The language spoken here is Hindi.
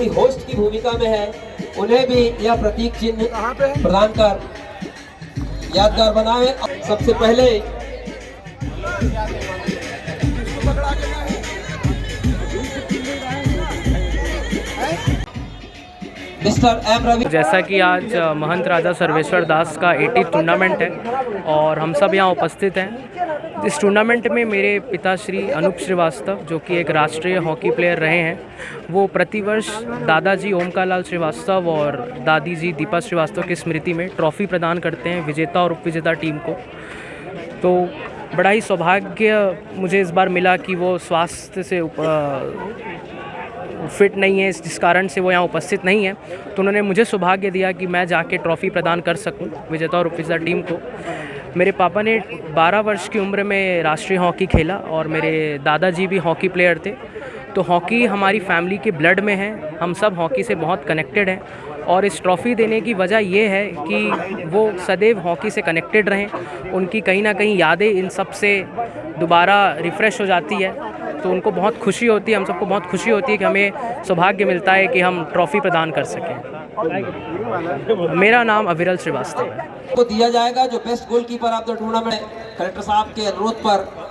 थोड़ी होस्ट की भूमिका में है, उन्हें भी यह प्रतीक चिन्ह प्रदान कर यादगार बनाए। सबसे पहले मिस्टर एम रवि। जैसा कि आज महंत राजा सर्वेश्वर दास का 80 टूर्नामेंट है और हम सब यहाँ उपस्थित हैं। इस टूर्नामेंट में मेरे पिताश्री अनूप श्रीवास्तव, जो कि एक राष्ट्रीय हॉकी प्लेयर रहे हैं, वो प्रतिवर्ष दादाजी ओमकार लाल श्रीवास्तव और दादी जी दीपा श्रीवास्तव की स्मृति में ट्रॉफ़ी प्रदान करते हैं विजेता और उपविजेता टीम को। तो बड़ा ही सौभाग्य मुझे इस बार मिला कि वो स्वास्थ्य से फिट नहीं है, जिस कारण से वो यहाँ उपस्थित नहीं है, तो उन्होंने मुझे सौभाग्य दिया कि मैं जाके ट्रॉफ़ी प्रदान कर सकूं विजेता और उपविजेता टीम को। मेरे पापा ने 12 वर्ष की उम्र में राष्ट्रीय हॉकी खेला और मेरे दादाजी भी हॉकी प्लेयर थे। तो हॉकी हमारी फैमिली के ब्लड में है, हम सब हॉकी से बहुत कनेक्टेड हैं और इस ट्रॉफ़ी देने की वजह ये है कि वो सदैव हॉकी से कनेक्टेड रहें। उनकी कहीं ना कहीं यादें इन सब से दोबारा रिफ़्रेश हो जाती है, तो उनको बहुत खुशी होती है, हम सबको बहुत खुशी होती है कि हमें सौभाग्य मिलता है कि हम ट्रॉफ़ी प्रदान कर सकें। मेरा नाम अविरल श्रीवास्तव है। को दिया जाएगा जो best goalkeeper of the tournament collector साहब के अनुरोध पर